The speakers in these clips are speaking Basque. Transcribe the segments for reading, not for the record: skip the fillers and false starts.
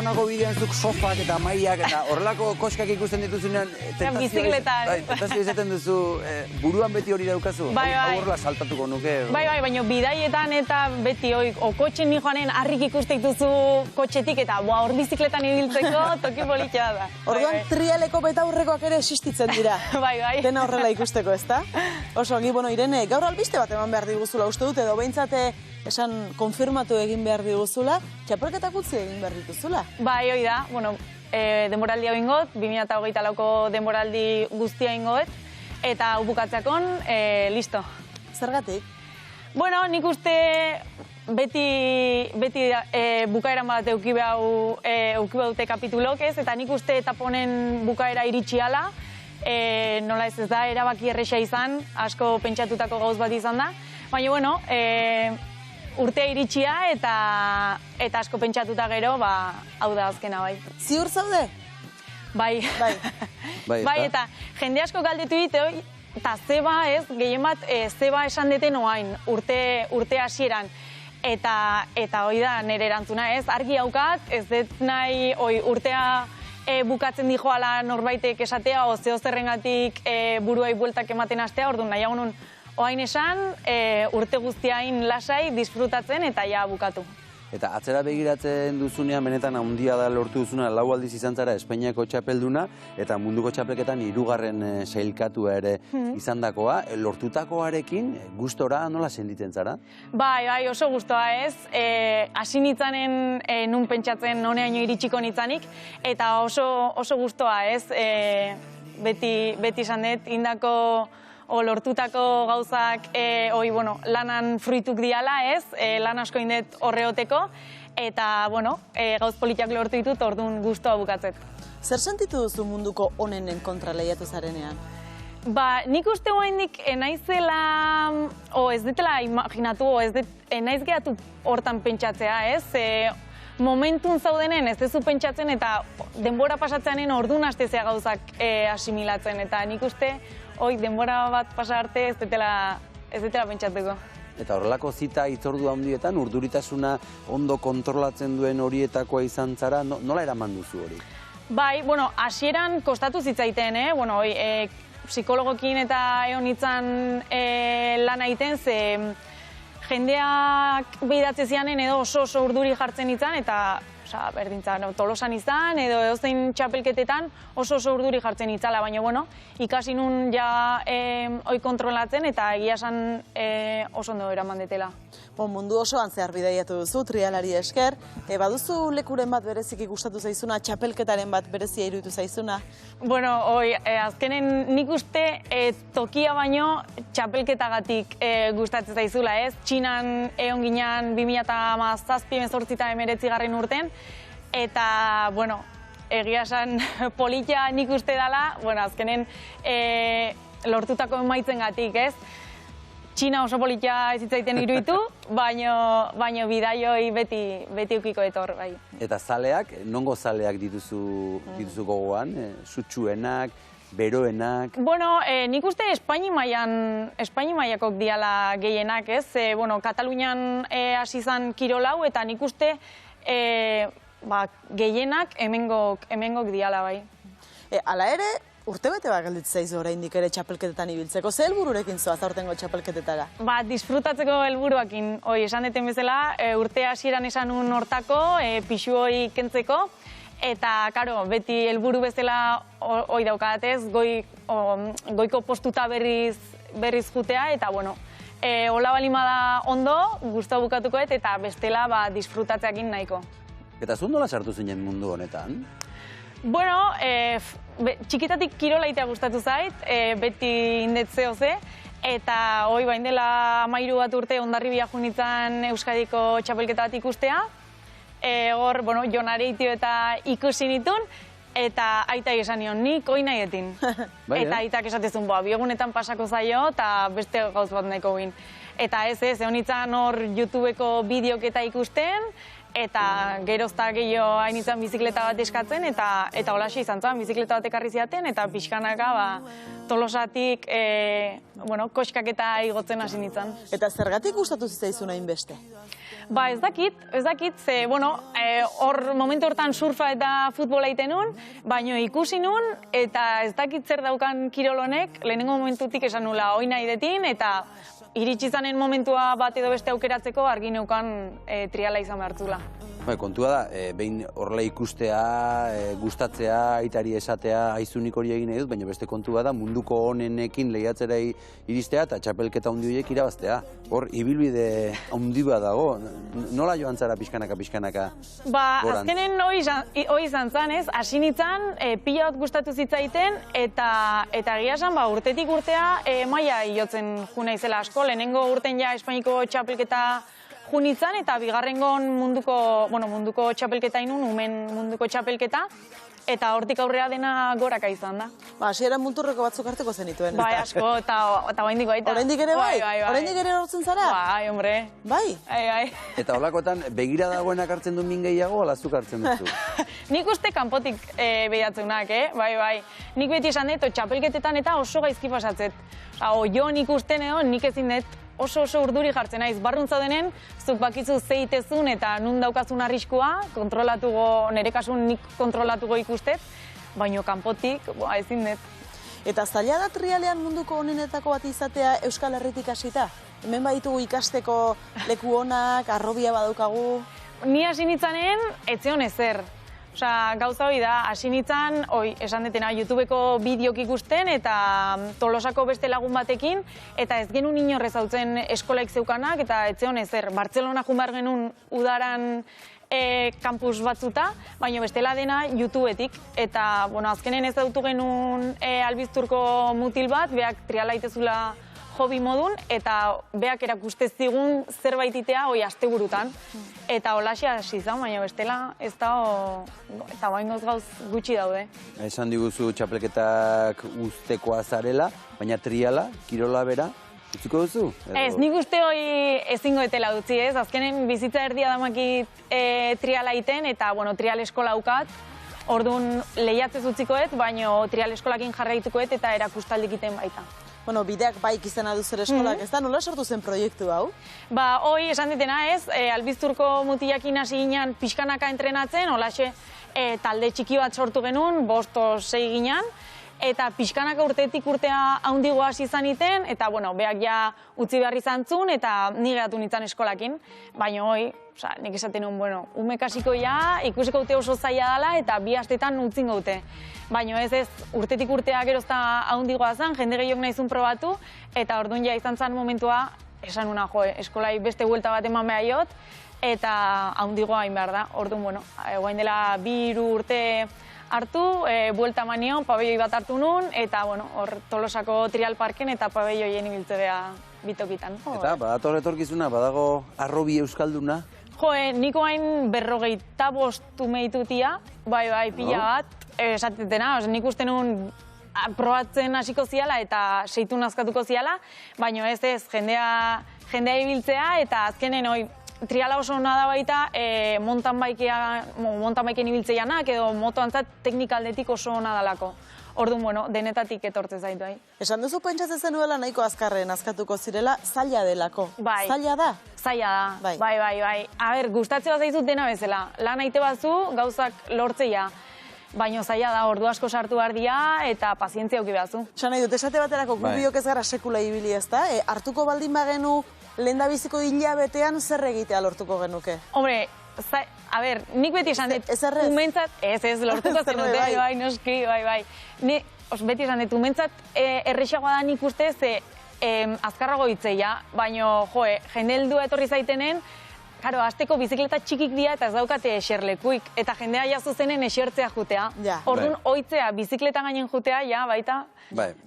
Honako bidean zuk sofak eta mailak eta horrelako koskak ikusten dituzunean tentazio izaten duzu, buruan beti hori daukazu? Hau horrela saltatuko nuke? Bai, baina bidaietan eta beti kotxen nijoanen harrik ikusten dituzu kotxetik eta hor bizikletan ibiltzeko toki politxea da. Orduan trialeko betaurrekoak ere existitzen dira. Bai. Dena horrela ikusteko, ezta? Oso, ongi, Irene, gaur albiste bat eman behar diguzula uste dut, edo behintzate esan konfirmatu egin behar diguzula, txapelketak utzi egin behar dituzula. Bai, hoi da, denboraldi hau ingot, 2024ko denboraldi guztia ingot, eta bukatzeakon, listo. Zergatik? Bueno, nik uste beti bukaeran bat euki baute kapitulok ez, eta nik uste etaponen bukaera iritsi ala, nola ez da, erabaki erresa izan, asko pentsatutako gauz bat izan da, baina, urtea iritsia eta asko pentsatuta gero, hau da azkena, bai. Ziur zaude? Bai. Bai, eta jende asko galdetu dite, eta zeba ez, gehien bat, zeba esan deten oain, urte hasieran. Eta hoi da, nire erantzuna ez, argi haukat, ez dut nahi, urtea bukatzen dijoala norbaitek esatea, o zeo zerrengatik buruai bueltak ematen astea, orduan nahiago nun, oain esan, urte guztiain lasai, disfrutatzen eta ja bukatu. Eta atzera begiratzen duzunean, benetan handia da lortu duzuna, 4 aldiz izan zara Espainiako txapelduna, eta munduko txapelketan 3. sailkatua ere izandakoa. Lortutakoarekin, gustora nola sentitzen zara? Bai, oso gustoa ez. Hasi nitzanen nun pentsatzen honeaino iritsiko nitzanik, eta oso gustoa ez. Beti esan dut, indako lortutako gauzak lanan fruituk diala ez, lan asko indet horreoteko, eta gauz politiak lortu ditut, orduan gustoa bukatzet. Zer sentitu duzu munduko onenen kontra lehiatu zarenean? Nik uste guaindik enaizela, ez detela imaginatu, enaiz gehatu hortan pentsatzea ez, momentun zaudenen ez dezu pentsatzen eta denbora pasatzeanen orduan hastezea gauzak asimilatzen, eta nik uste denbora bat pasa arte ez detela pentsatuko. Eta horrelako zita hitzordu handietan, urduritasuna ondo kontrolatzen duen horietakoa izan zara, nola eraman duzu hori? Bai, hasieran kostatu zitzaiten, psikologokin eta egon nintzen lan egiten, ze jendeak behidatze zianen edo oso urduri jartzen nintzen, eta berdintzan, Tolosan izan, edo edozein txapelketetan oso urduri jartzen itzala, baina, ikasi nun ja hoi kontrolatzen eta egia esan oso ondo eraman detela. Mundu osoan zehar bidaiatu duzu, trialari esker. Baduzu lekuren bat bereziki gustatu zaizuna, txapelketaren bat berezia iruditu zaizuna? Azkenen nik uste tokia baino txapelketagatik gustatzen zaizula, ez? Txinan egon ginean 2017-18 urten, eta, egia esan politia nik uste dela, azkenen lortutako emaitzen gatik, ez? Txina oso politia ez zitzaiten iruditu, baina bidaioi beti ukiko etor, bai. Eta zaleak, nongo zaleak dituzu gogoan? Sutsuenak, beroenak? Nik uste Espaini maiakok diala gehienak, ez? Katalunian hasi zan kirolau, eta nik uste gehienak hemengok diala, bai. Hala ere, urtebete bat gelditzen zaizu oraindik ere txapelketetan ibiltzeko. Ze helbururekin zoaz aurtengo txapelketetara? Disfrutatzeko helburuakin. Esan deten bezala, urte hasieran esan nun hortako, pixu hoi kentzeko, eta, karo, beti helburu bezala hoi daukadatez, goiko postuta berriz jutea, eta, hola balima da ondo, guztua bukatukoet, eta bestela disfrutatzeakin nahiko. Eta zu nola sartu zinen mundu honetan? Txikitatik kirolaitea gustatu zait, beti indetzeo ze, eta hoi bain dela 13 bat urte Hondarribia junitzen Euskadiko txapelketa bat ikustea. Hor, Jon Areitio eta ikusi nitun, eta aita esan nion, nik hoi nahi etin. Eta aitak esatezun, biegunetan pasako zaio, eta beste gauz bat nahiko gin. Eta ez, egon nintzen hor YouTubeko bideok eta ikusten, eta gerozta gehiago hain izan bizikleta bat eskatzen, eta holaxe izan zen, bizikleta bat ekarri ziaten, eta pixkanaka Tolosatik koxkak eta igotzen hasi nintzen. Eta zergatik gustatu zitzaizun hainbeste? Ez dakit, ze, hor momentu hortan surfa eta futbola egiten nun, baina ikusi nun, eta ez dakit zer daukan kirol honek, lehenengo momentutik esan nula hoi nahi detin, eta iritsi zanen momentua bat edo beste aukeratzeko argi neukan triala izan behartzula. Kontua da, behin horrela ikustea, gustatzea, aitari esatea, aizunik hori egin nahi dut, baina beste kontua da munduko honenekin lehiatzera iristea eta txapelketa handi horiek irabaztea. Hor, ibilbide handi bat dago, nola joan zara pixkanaka gorantz? Azkenen hoi izan zen, ez? Hasi nintzen, pila bat gustatu zitzaiten, eta egia esan, urtetik urtea maila jotzen juna izela asko. Lehenengo urten ja Espainiko txapelketa junitzen, eta bigarrengon munduko txapelketa inun, umen munduko txapelketa, eta hortik aurrera dena goraka izan da. Hasieran muturreko batzuk hartuko zenituen. Bai, asko, eta oraindik baita. Oraindik ere bai? Oraindik ere hortzen zara? Bai, hombre. Bai? Bai. Eta holakoetan, begira dagoenak hartzen du min gehiago, alazuk hartzen duzu? Nik uste kanpotik behiatzeunak, bai. Nik beti esan dut, txapelketetan eta oso gaizki pasatzet. Jo nik usten edo, nik ezin dut oso urduri jartzen naiz. Barruntza denen, zuk bakizu zeitezun eta nun daukazun arriskua, nire kasun nik kontrolatuko ikustet, baino kanpotik, ezin dut. Eta zaila da trialean munduko honenetako bat izatea Euskal Herritik hasita? Hemen baditugu ikasteko leku onak, arrobia badaukagu? Ni hasi nitzanen, etzion ezer. Gauza hori da, hasi nintzen, esan detena, YouTubeko bideok ikusten eta Tolosako beste lagun batekin, eta ez genuen inorrez hautzen eskolaik zeukanak, eta ez zeon ezer. Bartzelona jumar genuen udaran kampus batzuta, baina bestela dena YouTubetik. Eta, azkenen ez dautu genuen albizturko mutil bat, beak triala itezula hobi modun, eta beak erakuste zigun zerbait itea asteburutan. Eta holaxe hasi izan, baina bestela ez da, eta bainoz gauz gutxi daude. Esan diguzu txapelketak ustekoa zarela, baina triala, kirola bera, utziko duzu? Ez, nik uste hori ezingo etela dutzi, ez? Azkenen bizitza erdia damakit triala iten, eta trial eskola ukat, orduan lehiatzez utzikoet, baina trial eskolakin jarraitukoet eta erakustaldik iten baita. Bideak baik izena duzer eskolak, ez da? Nola sortu zen proiektu hau? Hoi esan ditena ez, albizturko mutilakin hasi ginen pixkanaka entrenatzen, holaxe talde txiki bat sortu genuen, 5-6 ginen, eta pixkanaka urtetik urtea haundigo hasi izan iten, eta beak ja utzi behar izan zuen, eta ni geratu nintzen eskolakin, baina hoi, nik esaten nuen, umekasiko ja, ikusiko dute oso zaila dela, eta 2 astetan utzin gaute. Baina ez, urtetik urtea gerozta haundigoa zen, jende gehiok nahizun probatu, eta orduan ja izan zen momentua, esan una, eskolai beste buelta bat eman behar jot, eta haundigoa hain behar da. Orduan, guain dela 2 urte hartu, buelta manion, pabelloi bat hartu nun, eta hor Tolosako trial parken eta pabelloien ibiltzea bitokitan. Eta, badator etorkizuna, badago arrobi euskalduna? Niko hain 55 umeitutia, bai, pila bat, esatetena, nik uste nun probatzen hasiko ziala eta seitu nazkatuko ziala, baina ez, jendea ibiltzea, eta azkenen triala oso ona da baita mountain bikeen ibiltzeianak, edo motoantzat teknikaldetik oso ona dalako. Orduan, denetatik etortzen zaitu. Esan duzu pentsatzen zenuela nahiko azkarren azkatuko zirela, zaila delako. Bai. Zaila da? Zaila da, bai. A ber, gustatzea zaizut dena bezala. Lan aite batzu, gauzak lortzeia. Baina zaila da, ordu asko sartu behar dira eta pazientzia auki behazu. Esan nahi dut, esate baterako gubiok ez gara sekula ibili ez da? Hartuko baldin bagenu lehendabiziko hilabetean zer egitea lortuko genuke? Hombre, a ber, nik beti esan dut, umentzat, ez, lortuko zenute, bai, noski, bai. Beti esan dut, umentzat errexagoa da nik uste ze azkarrago hitzeia, baina, jende heldua etorri zaitenen, karo, azteko bizikleta txikik dira eta ez daukate eserlekuik, eta jendea jazu zenen esertzea jutea. Orduan, oitzea, bizikleta gainen jutea, ja, baita,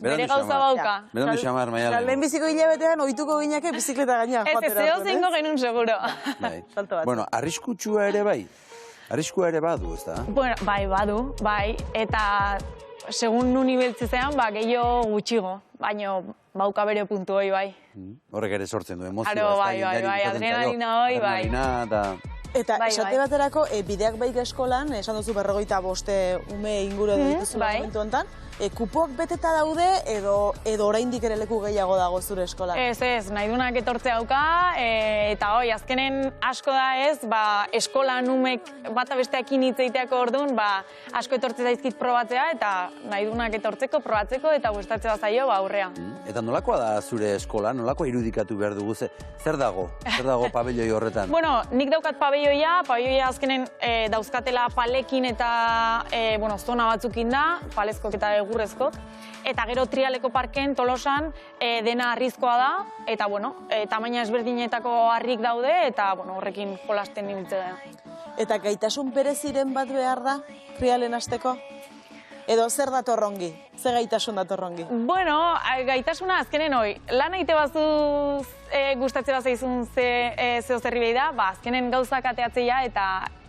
bere gauza bauka. Berandu xamar, Maialen. Lehen biziko hilabetean ohituko gineke bizikleta gaina. Ez, zeo zengo genuen seguro. Bueno, arriskutsua ere bai? Arriskua ere badu, ez da? Bai, badu, bai, eta segun nun ibeltzezean, gehiago gutxigo, baina bauka bere puntu hoi, bai. Horrek ere sortzen du emozioa. Bai, adrenalina hoi, bai. Eta esate baterako, bideak baik eskolan, esan duzu 45 ume inguru edo dituzula momentu honetan, kupoak beteta daude edo oraindik ere leku gehiago dago zure eskolan? Ez, nahi dunak etortzea dauka, eta azkenen asko da ez, eskolan umek bata besteakin hitz egiteako orduan, asko etortze zaizkit probatzea, eta nahi dunak etortzeko, probatzeko, eta gustatzea zaio aurrea. Eta nolakoa da zure eskola, nolakoa irudikatu behar dugu, zer dago pabelloi horretan? Bueno, nik daukat pabelloia azkenen dauzkatela palekin eta zona batzukin da, palezkok eta egurrezkok, eta gero Trialeko parken, Tolosan, dena harrizkoa da, eta tamaina ezberdinetako harrik daude, eta horrekin jolasten ibiltzea. Eta gaitasun bereziren bat behar da, Trialen hasteko? Edo zer datorrongi? Zer gaitasun datorrongi? Bueno, gaitasuna azkenen lan egite bazuz gustatze bat zaizun zeo zerri behi da, azkenen gauzak ateatzea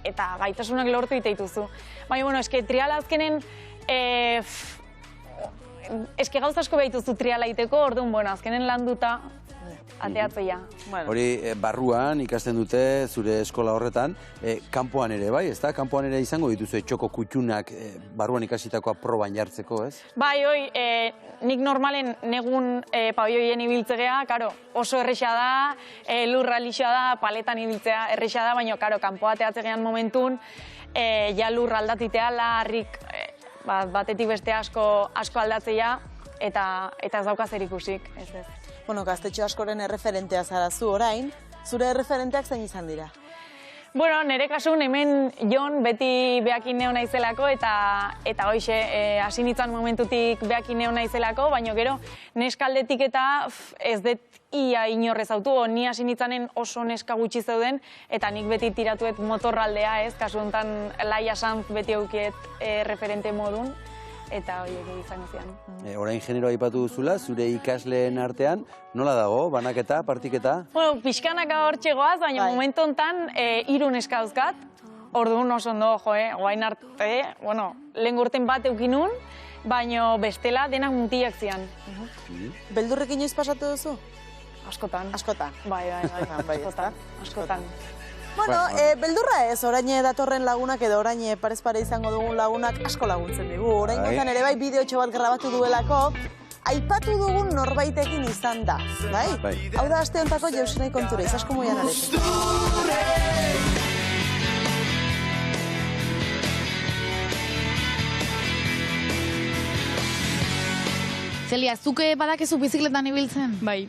eta gaitasunak lortu iteituzu. Baina, eske Triala azkenen eske gauza asko behituzu Triala iteko, orduan, azkenen landuta ateatzea. Hori barruan ikasten dute zure eskola horretan, kanpoan ere, bai, ez da? Kanpoan ere izango dituzu txoko kutxunak barruan ikasitakoa proban jartzeko, ez? Bai, nik normalen negun pabioien ibiltzea, oso erresa da, lurra lixoa da, paletan ibiltzea erresa da, baina, kanpoa ateatzegean momentun, ja lurra aldatiteala, harrik batetik beste asko aldatzea, eta ez dauka zer ikusik, ez ez. Bueno, gaztetxo askoren erreferentea zara zu orain, zure erreferenteak zein izan dira? Bueno, nire kasun hemen Jon beti behakin neo naizelako eta hoxe, hasi nintzen momentutik behakin neo naizelako, baina gero neskaldetik eta ez dut ia inorrez autu, ni hasi nintzanen oso neska gutxi zeuden, eta nik beti tiratuet motorraldea, ez, kasu honetan Laia Sanz beti aukiet referente modun. Eta horiek izango zian. Orain genero aipatu duzula, zure ikasleen artean, nola dago, banaketa, partiketa? Bueno, pixkanaka hor txegoaz, baina momentu honetan 3 neska dauzkat, orduan oso ondo, guain arte, lehen urten bat eukinun, baina bestela denak mutilak zian. Beldurrekin inoiz pasatu duzu? Askotan. Askotan? Bai, askotan. Bueno, beldurra ez, orain datorren lagunak edo orain parez pare izango dugun lagunak asko laguntzen digu. Orain gontan ere bai bideotxo bat grabatu duelako, aipatu dugun norbaitekin izan da, bai? Hau da aste hontako Jausinai kontura, izasko moian arekin. Zelia, zuke badakezu bizikletan ibiltzen? Bai.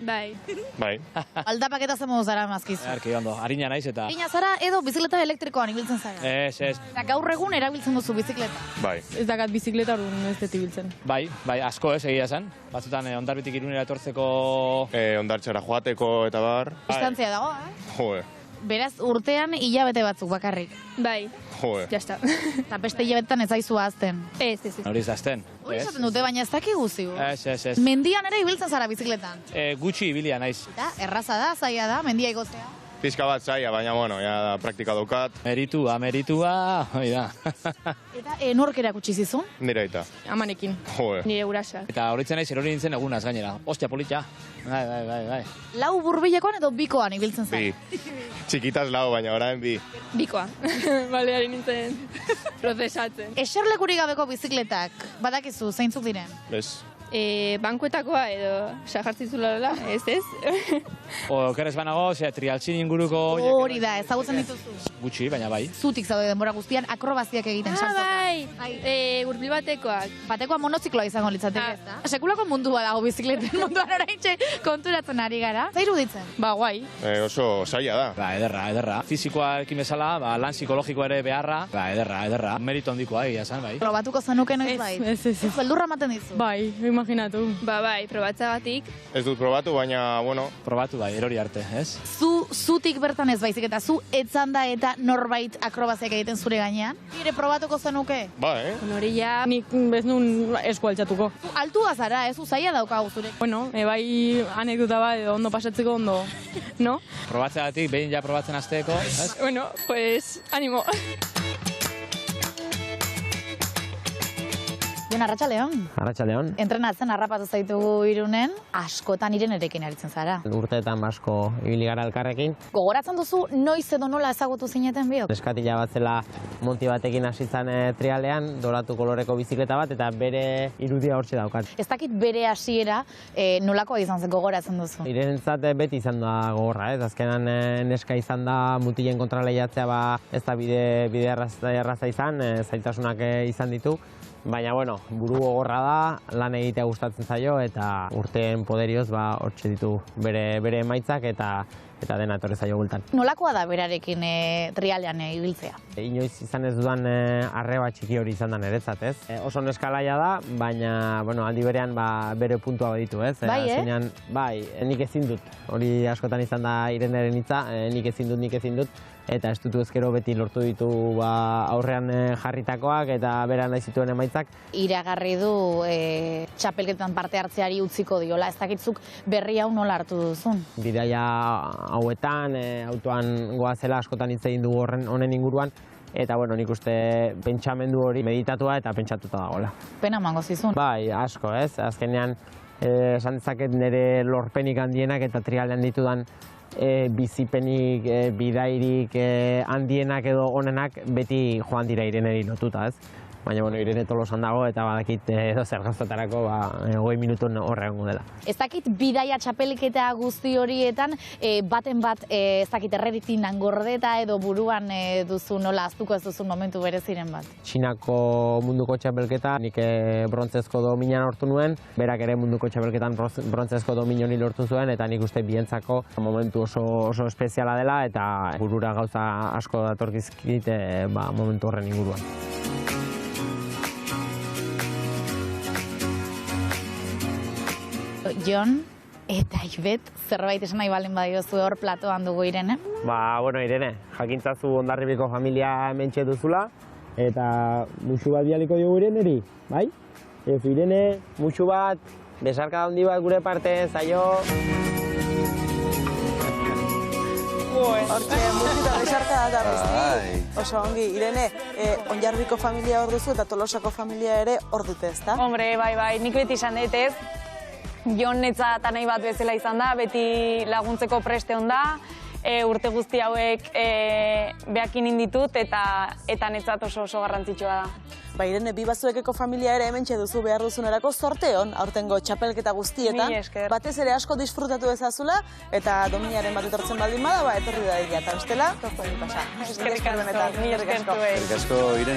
Aldapaketa zen modu zara mazkizu? Erki ondo, harina naiz eta... Harina zara edo bizikleta elektrikoan ibiltzen zara? Ez. Eta gaur egun erabiltzen duzu bizikleta? Bai. Ez dakat bizikleta orduan ez dut ibiltzen. Bai, asko egia zen. Batzutan Hondarbitik Irunera etortzeko... Hondartxara joateko eta bar. Distantzia dago, Joe. Beraz, urtean hilabete batzuk bakarrik. Bai. Joe. Jasta. Eta beste hilabetetan ez aizu ahazten. Ez. Hori ez azten. Hori esaten dute, baina ez dakigu zigu. Ez. Mendian ere ibiltzen zara bizikletan. Gutxi ibilia naiz. Eta erraza da, zaila da, mendia igozea. Pizka bat zaila, baina, ja praktika daukat. Meritua, hori da. Eta nork erakutsi zizun? Nire eta. Amanekin. Joe. Nire gurasak. Eta horitzen naiz erori nintzen egunaz gainera. Ostia, polita. Bai. Lau burbilekoan edo bikoan ibiltzen zara? Bi. Txikitaz lau, baina orain bi. Bikoa. Baleari nintzen prozesatzen. Eserlekurik gabeko bizikletak, badakizu, zeintzuk diren? Ez. Bankuetakoa edo sajartzizula, ez? Okerrez banago, trialtxin inguruko... Hori da, ezagutzen dituzu. Gutxi, baina bai. Zutik zaude denbora guztian akrobaziak egiten saltoka. Bai, urbil batekoak. Batekoa monozikloa izango litzateke, ez da? Sekulako mundua dago bizikleten munduan oraintxe konturatzen ari gara. Zer iruditzen? Ba, guai. Oso zaila da. Ba, ederra. Fizikoarekin bezala, lan psikologikoa ere beharra. Ba, ederra. Merito handikoa egia zen, bai. Probatuko zenuke noiz bai? Ez. Beldurra ematen dizu? Bai, imaginatu. Ba, bai, probatzagatik. Ez dut probatu, baina, Probatu bai, erori arte, ez? Zutik bertan ez baizik eta zu etzanda eta norbait akrobaziak egiten zure gainean? Ire probatuko zenuke? Bai, Hori ja... Nik bez nun esku altxatuko. Altua zara, ez zaila daukagu zure. Bueno, bai anekdota bat edo ondo pasatzeko ondo, no? Probatzeagatik, behin ja probatzen hasteko, ez? Bueno, pues, animo. Jon, arratsaldeon. Arratsaldeon. Entrenatzen harrapatu zaitugu Irunen, askotan Irenerekin aritzen zara. Urteetan asko ibili gara elkarrekin. Gogoratzen duzu noiz edo nola ezagutu zineten biok? Neskatila bat zela monti batekin hasi zen trialean, doratu koloreko bizikleta bat, eta bere irudia hortxe daukat. Ez dakit bere hasiera nolakoa izan zen gogoratzen duzu? Irenentzat beti izan da gogorra, ez? Azkenan neska izan da mutilen kontra lehiatzea ez da bide erraza izan, zailtasunak izan ditu. Baina, bueno, buru gogorra da, lan egitea gustatzen zaio, eta urteen poderioz hortxe ditu bere emaitzak eta dena etorri zaio gultan. Nolakoa da berarekin trialean ibiltzea? Inoiz izan ez dudan arreba txiki hori izan da niretzat, ez? Oso neskalaia da, baina, bueno, aldi berean bere puntua baditu, ez? Bai, Azkenean, bai, nik ezin dut. Hori askotan izan da Ireneren hitza, nik ezin dut. Eta ez dutu ezkero beti lortu ditu aurrean jarritakoak eta beran nahi zituen emaitzak. Iragarri du txapelketan parte hartzeari utziko diola, ez dakitzuk berri hau nola hartu duzun? Bidaia hauetan, autoan goazela askotan hitz egin dugu honen inguruan, eta bueno, nik uste pentsamendu hori meditatua eta pentsatuta dagoela. Pena emango zizun? Bai, asko, ez? Azkenean, esan dezaket nire lorpenik handienak eta trialean ditudan bizipenik, bidairik handienak edo onenak beti joan dira Ireneri lotuta, ez? Baina, bueno, Irene Tolosan dago eta badakit edo zer gauztatarako 20 minutun horregongo dela. Ez dakit bidaia txapelketa guzti horietan, baten bat ez dakit erreritinan gordeta edo buruan duzu nola aztuko ez duzun momentu bereziren bat? Txinako munduko txapelketa, nik brontzezko dominan hortu nuen, berak ere munduko txapelketan brontzezko dominioni lortu zuen, eta nik uste bientzako momentu oso espeziala dela, eta burura gauza asko datorkizkit momentu horren inguruan. Jon eta Ibet, zerbait esan nahi baldin badiozu hor platoan dugu Irene? Bueno, Irene, jakintzazu Hondarribiko familia hementxe duzula, eta musu bat bialiko diogu Ireneri, bai? Irene, musu bat, besarka handi bat gure parte, zaio. Hortxe, musita besarka da besti. Oso ongi, Irene, Hondarribiko familia hor duzu eta Tolosako familia ere hor dute, ezta? Hombre, bai, nik beti izan dut ez. Jon netza eta nahi bat bezala izan da, beti laguntzeko preste hon da, urte guzti hauek behakin inditut eta netzat oso garrantzitsua da. Ba, Irene, bi bazuekeko familia ere hementxe duzu behar duzunerako zorte hon, aurtengo txapelketa guztietan. Mila esker. Batez ere asko disfrutatu ezazula, eta dominaren bat etortzen baldin bada, etorri da dira, eta bestela, tortu egin pasa. Eskerrik asko, mila esker zuei. Eskerrik asko, Irene.